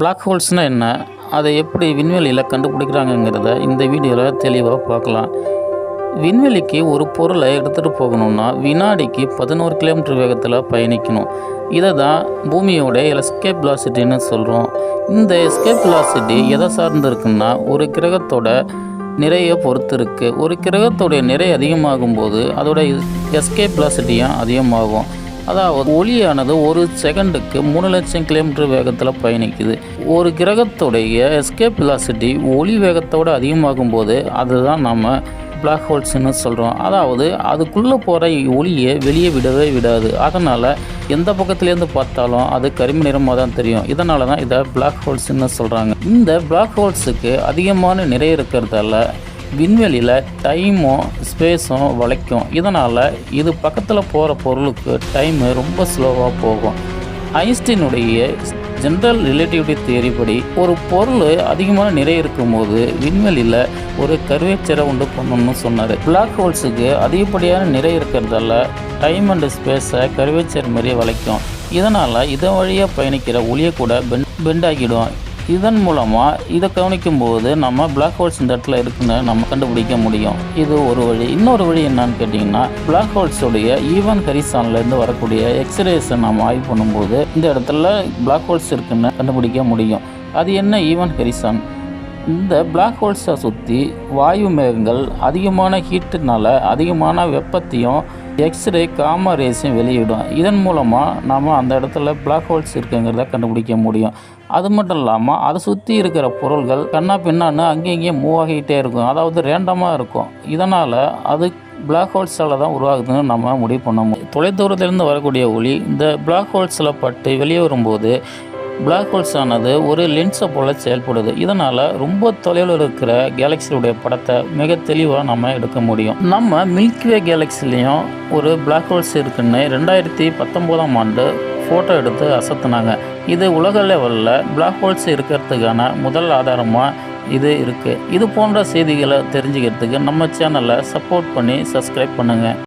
Black ஹோல்ஸ்னால் என்ன, அதை எப்படி விண்வெளியில் கண்டுபிடிக்கிறாங்கங்கிறத இந்த வீடியோவில் தெளிவாக பார்க்கலாம். விண்வெளிக்கு ஒரு பொருளை எடுத்துகிட்டு போகணுன்னா வினாடிக்கு 11 கிலோமீட்டர் வேகத்தில் பயணிக்கணும். இதை தான் பூமியோட எஸ்கேப் வெலாசிட்டின்னு சொல்கிறோம். இந்த எஸ்கேப் வெலாசிட்டி எதை சார்ந்து இருக்குன்னா ஒரு கிரகத்தோட நிறைய பொறுத்து இருக்குது. ஒரு கிரகத்தோடைய நிறை அதிகமாகும் போது அதோட எஸ்கேப் வெலாசிட்டியும் அதிகமாகும். அதாவது ஒளியானது ஒரு செகண்டுக்கு 3 லட்சம் கிலோமீட்டர் வேகத்தில் பயணிக்குது. ஒரு கிரகத்துடைய எஸ்கேப் வெலாசிட்டி ஒளி வேகத்தோடு அதிகமாகும் போது அதுதான் நம்ம பிளாக் ஹோல்ஸ்ன்னு சொல்கிறோம். அதாவது அதுக்குள்ளே போகிற ஒளியை வெளியே விடவே விடாது. அதனால் எந்த பக்கத்துலேருந்து பார்த்தாலும் அது கருமை நிறமாக தான் தெரியும். இதனால தான் இதை பிளாக் ஹோல்ஸ்ன்னு சொல்கிறாங்க. இந்த பிளாக் ஹோல்ஸுக்கு அதிகமான நிறை இருக்கிறதால விண்வெளியில் டைமும் ஸ்பேஸும் வளைக்கும். இதனால் இது பக்கத்தில் போகிற பொருளுக்கு டைமு ரொம்ப ஸ்லோவாக போகும். ஐன்ஸ்டீனுடைய ஜென்ரல் ரிலேட்டிவிட்டி தியரி படி ஒரு பொருள் அதிகமான நிறை இருக்கும்போது விண்வெளியில் ஒரு கர்வேச்சரை உண்டு பண்ணணும்னு சொன்னார். பிளாக் ஹோல்ஸுக்கு அதிகப்படியான நிறை இருக்கிறதால டைம் அண்ட் ஸ்பேஸை கர்வேச்சர் மாதிரியே வளைக்கும். இதனால் இதன் வழியாக பயணிக்கிற ஒளியை கூட பெண்ட் ஆகிடும். இதன் மூலமாக இதை கவனிக்கும்போது நம்ம பிளாக் ஹோல்ஸ் இந்த இடத்துல இருக்குன்னு நம்ம கண்டுபிடிக்க முடியும். இது ஒரு வழி. இன்னொரு வழி என்னன்னு கேட்டிங்கன்னா பிளாக் ஹோல்ஸோடைய ஈவன் ஹரிசான்லேருந்து வரக்கூடிய எக்ஸ்ரேஸை நம்ம ஆய்வு பண்ணும்போது இந்த இடத்துல பிளாக் ஹோல்ஸ் இருக்குன்னு கண்டுபிடிக்க முடியும். அது என்ன ஈவன் ஹரிசான்? இந்த பிளாக் ஹோல்ஸை சுற்றி வாயு மேகங்கள் அதிகமான ஹீட்டுனால அதிகமான வெப்பத்தையும் எக்ஸ்ரே காமா ரேஸையும் வெளியிடும். இதன் மூலமாக நாம் அந்த இடத்துல பிளாக் ஹோல்ஸ் இருக்குங்கிறத கண்டுபிடிக்க முடியும். அது மட்டும் இல்லாமல் அதை சுற்றி இருக்கிற பொருள்கள் கண்ணா பின்னான்னு அங்கேயும் மூவ் ஆகிக்கிட்டே இருக்கும். அதாவது ரேண்டமாக இருக்கும். இதனால் அது பிளாக் ஹோல்ஸால் தான் உருவாகுதுன்னு நம்ம முடிவு பண்ண முடியும். தொலைதூரத்திலிருந்து வரக்கூடிய ஒளி இந்த பிளாக் ஹோல்ஸில் பட்டு வெளியே வரும்போது பிளாக் ஹோல்ஸ் ஆனது ஒரு லென்ஸை போல் செயல்படுது. இதனால் ரொம்ப தொலைவில் இருக்கிற கேலக்சியுடைய படத்தை மிக தெளிவாக நம்ம எடுக்க முடியும். நம்ம மில்கிவே கேலக்சிலையும் ஒரு பிளாக் ஹோல்ஸ் இருக்குன்னு 2019ஆம் ஆண்டு ஃபோட்டோ எடுத்து அசத்துனாங்க. இது உலக லெவலில் பிளாக் ஹோல்ஸ் இருக்கிறதுக்கான முதல் ஆதாரமாக இது இருக்குது. இது போன்ற செய்திகளை தெரிஞ்சுக்கிறதுக்கு நம்ம சேனலை சப்போர்ட் பண்ணி சப்ஸ்கிரைப் பண்ணுங்கள்.